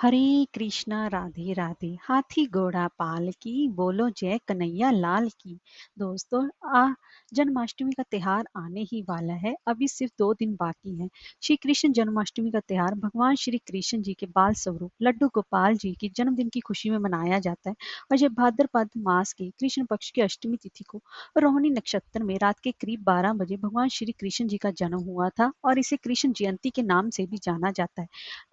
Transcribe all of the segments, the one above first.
हरे कृष्णा राधे राधे हाथी घोड़ा पाल की बोलो जय कन्हैया लाल की। दोस्तों, जन्माष्टमी का त्योहार आने ही वाला है। अभी सिर्फ 2 दिन बाकी हैं। श्री कृष्ण जन्माष्टमी का त्योहार भगवान श्री कृष्ण जी के बाल स्वरूप लड्डू गोपाल जी के जन्मदिन की खुशी में मनाया जाता है। और यह भाद्रपद मास के कृष्ण पक्ष की अष्टमी तिथि को रोहिणी नक्षत्र में रात के करीब 12 बजे भगवान श्री कृष्ण जी का जन्म हुआ था और इसे कृष्ण जयंती के नाम से भी जाना जाता है।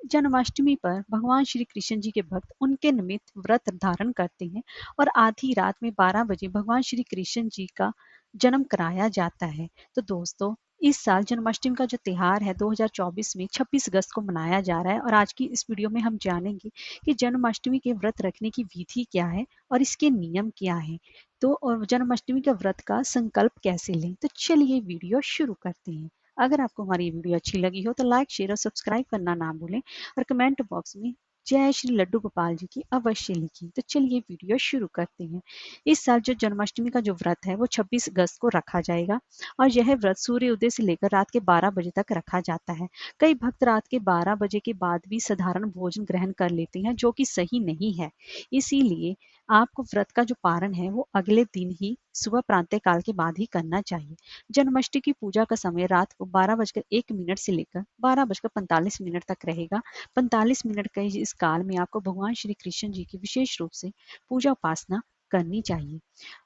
जन्माष्टमी पर भगवान श्री कृष्ण जी के भक्त उनके निमित्त व्रत धारण करते हैं और आधी रात में 12 बजे भगवान श्री कृष्ण जी का जन्म कराया जाता है। तो दोस्तों, इस साल जन्माष्टमी का जो त्योहार है 2024 में 26 अगस्त को मनाया जा रहा है। और आज की इस वीडियो में हम जानेंगे कि जन्माष्टमी के व्रत रखने की विधि क्या है और इसके नियम क्या है। तो और जन्माष्टमी के व्रत का संकल्प कैसे लें। तो चलिए वीडियो शुरू करते हैं। अगर आपको हमारी वीडियो अच्छी लगी हो तो लाइक शेयर और सब्सक्राइब करना ना भूलें और कमेंट बॉक्स में जय श्री लड्डू गोपाल जी की अवश्य लिखिए। तो चलिए वीडियो शुरू करते हैं। इस साल जो जन्माष्टमी का जो व्रत है वो 26 अगस्त को रखा जाएगा और यह व्रत सूर्य उदय से लेकर रात के 12 बजे तक रखा जाता है। कई भक्त रात के 12 बजे के बाद भी साधारण भोजन ग्रहण कर लेते हैं, जो कि सही नहीं है। इसीलिए आपको व्रत का जो पारण है वो अगले दिन ही सुबह प्रातः काल के बाद ही करना चाहिए। जन्माष्टमी की पूजा का समय रात को 12:01 से लेकर 12:45 तक रहेगा। 45 मिनट के इस काल में आपको भगवान श्री कृष्ण जी की विशेष रूप से पूजा उपासना करनी चाहिए।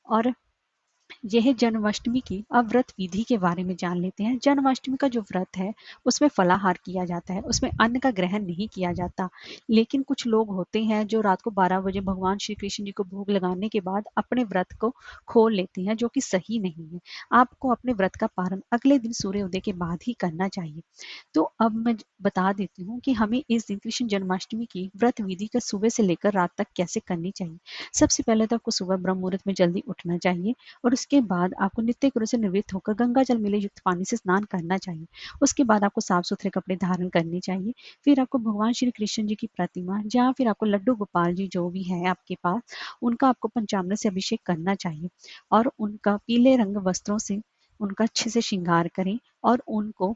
और यह जन्माष्टमी की अब व्रत विधि के बारे में जान लेते हैं। जन्माष्टमी का जो व्रत है उसमें फलाहार किया जाता है, उसमें अन्न का ग्रहण नहीं किया जाता। लेकिन कुछ लोग होते हैं जो रात को 12 बजे भगवान श्री कृष्ण जी को भोग लगाने के बाद अपने व्रत को खोल लेते हैं, जो कि सही नहीं है। आपको अपने व्रत का पारण अगले दिन सूर्योदय के बाद ही करना चाहिए। तो अब मैं बता देती हूँ कि हमें इस दिन कृष्ण जन्माष्टमी की व्रत विधि का सुबह से लेकर रात तक कैसे करनी चाहिए। सबसे पहले तो आपको सुबह ब्रह्म मुहूर्त में जल्दी उठना चाहिए और उसके बाद आपको नित्य क्रिया से निवृत्त होकर गंगा जल मिले युक्त पानी से स्नान करना चाहिए। उसके बाद आपको साफ सुथरे कपड़े धारण करने चाहिए। फिर आपको भगवान श्री कृष्ण जी की प्रतिमा या फिर आपको लड्डू गोपाल जी जो भी है आपके पास, उनका आपको पंचामृत से अभिषेक करना चाहिए और उनका पीले रंग वस्त्रों से उनका अच्छे से श्रृंगार करें और उनको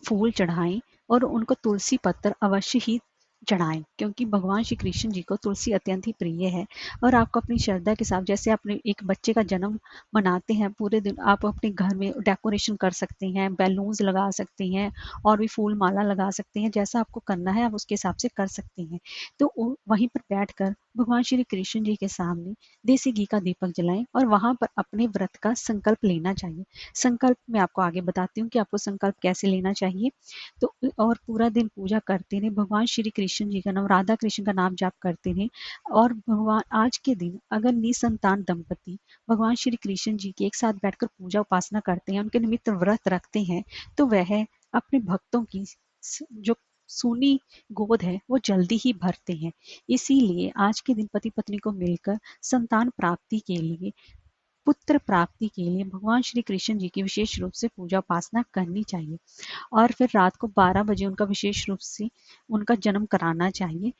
फूल चढ़ाएं और उनको तुलसी पत्र अवश्य ही चढ़ाएं, क्योंकि भगवान श्री कृष्ण जी को तुलसी अत्यंत ही प्रिय है। और आपको अपनी श्रद्धा के साथ, जैसे अपने एक बच्चे का जन्म मनाते हैं पूरे दिन, आप अपने घर में डेकोरेशन कर सकते हैं, बैलून्स लगा सकते हैं और भी फूल माला लगा सकते हैं। जैसा आपको करना है आप उसके हिसाब से कर सकते हैं। तो वहीं पर बैठकर भगवान श्री कृष्ण जी के सामने देसी घी का दीपक जलाएं और वहां पर अपने व्रत का संकल्प लेना चाहिए। संकल्प मैं आपको आगे बताती हूँ कि आपको संकल्प कैसे लेना चाहिए। तो और पूरा दिन पूजा करते रहे, भगवान श्री कृष्ण जी का नाम, राधा कृष्ण का नाम जाप करते रहे। और भगवान आज के दिन अगर निसंतान दंपति भगवान श्री कृष्ण जी की एक साथ बैठकर पूजा उपासना करते हैं, उनके निमित्त व्रत रखते हैं, तो वह अपने भक्तों की जो सूनी गोद है वो जल्दी ही भरते हैं। इसीलिए आज के दिन पति पत्नी को मिलकर संतान प्राप्ति के लिए, पुत्र प्राप्ति के लिए भगवान श्री कृष्ण जी की विशेष रूप से पूजा उपासना करनी चाहिए। और फिर रात को 12 बजे उनका विशेष रूप से उनका जन्म कराना चाहिए,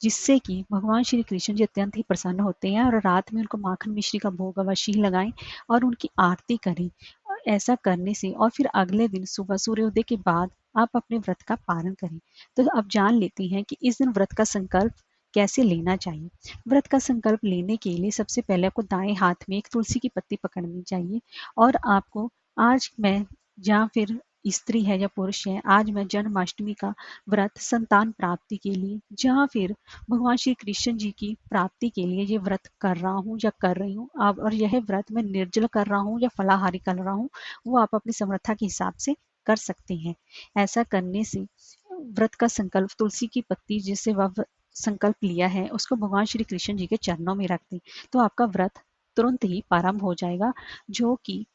जिससे कि भगवान श्री कृष्ण जी अत्यंत ही प्रसन्न होते हैं। और रात में उनको माखन मिश्री का भोग अवश्य ही लगाएं और उनकी आरती करें। और ऐसा करने से और फिर अगले दिन सुबह सूर्योदय के बाद आप अपने व्रत का पालन करें। तो अब जान लेते हैं कि इस दिन व्रत का संकल्प कैसे लेना चाहिए। व्रत का संकल्प लेने के लिए सबसे पहले आपको दाएं हाथ में एक तुलसी की पत्ती पकड़नी चाहिए और आपको, आज मैं, या फिर स्त्री है या पुरुष है, आज मैं जन्माष्टमी का व्रत संतान प्राप्ति के लिए या फिर भगवान श्री कृष्ण जी की प्राप्ति के लिए ये व्रत कर रहा हूँ या कर रही हूँ। आप, और यह व्रत मैं निर्जल कर रहा हूँ या फलाहारी कर रहा हूँ, वो आप अपनी समर्था के हिसाब से कर सकते हैं। ऐसा करने से व्रत का संकल्प, तुलसी की पत्ती जिससे वह संकल्प लिया है उसको भगवान श्री कृष्ण जी के चरणों में रख दें, तो आपका व्रत तुरंत ही प्रारंभ हो जाएगा, जो कि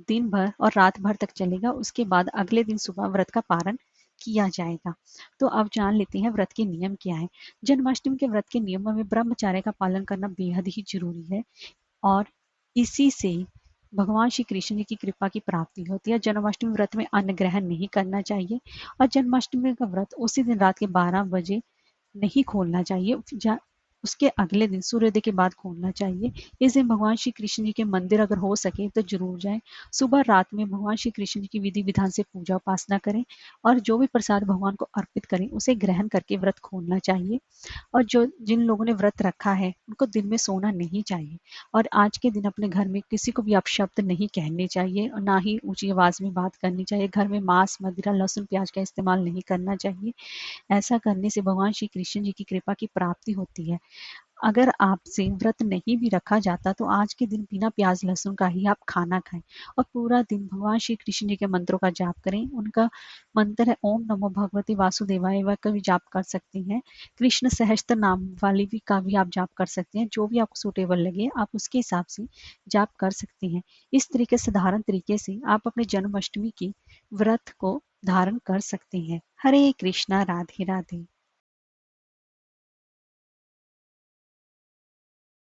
दिन भर और रात भर तक चलेगा। उसके बाद अगले दिन सुबह व्रत का पारण किया जाएगा। तो अब जान लेते हैं व्रत के नियम क्या है। जन्माष्टमी के व्रत के नियमों में ब्रह्मचर्य का पालन करना बेहद ही जरूरी है और इसी से भगवान श्री कृष्ण जी की कृपा की प्राप्ति होती है। जन्माष्टमी व्रत में अन्न ग्रहण नहीं करना चाहिए और जन्माष्टमी का व्रत उसी दिन रात के 12 बजे नहीं खोलना चाहिए। उसके अगले दिन सूर्योदय के बाद खोलना चाहिए। इस दिन भगवान श्री कृष्ण जी के मंदिर अगर हो सके तो जरूर जाएं। सुबह रात में भगवान श्री कृष्ण जी की विधि विधान से पूजा उपासना करें और जो भी प्रसाद भगवान को अर्पित करें उसे ग्रहण करके व्रत खोलना चाहिए। और जो जिन लोगों ने व्रत रखा है उनको दिन में सोना नहीं चाहिए। और आज के दिन अपने घर में किसी को भी अपशब्द नहीं कहने चाहिए और ना ही ऊंची आवाज में बात करनी चाहिए। घर में मांस मदिरा लहसुन प्याज का इस्तेमाल नहीं करना चाहिए। ऐसा करने से भगवान श्री कृष्ण जी की कृपा की प्राप्ति होती है। अगर आपसे व्रत नहीं भी रखा जाता तो आज के दिन बिना प्याज लहसुन का ही आप खाना खाएं और पूरा दिन भगवान श्री कृष्ण जी के मंत्रों का जाप करें। उनका मंत्र है ओम नमो भगवते वासुदेवाय का भी जाप कर सकते हैं। कृष्ण सहस्त्र नाम वाली भी का भी आप जाप कर सकते हैं। जो भी आपको सूटेबल लगे आप उसके हिसाब से जाप कर सकते हैं। इस तरीके साधारण तरीके से आप अपने जन्माष्टमी की व्रत को धारण कर सकते हैं। हरे कृष्णा राधे राधे।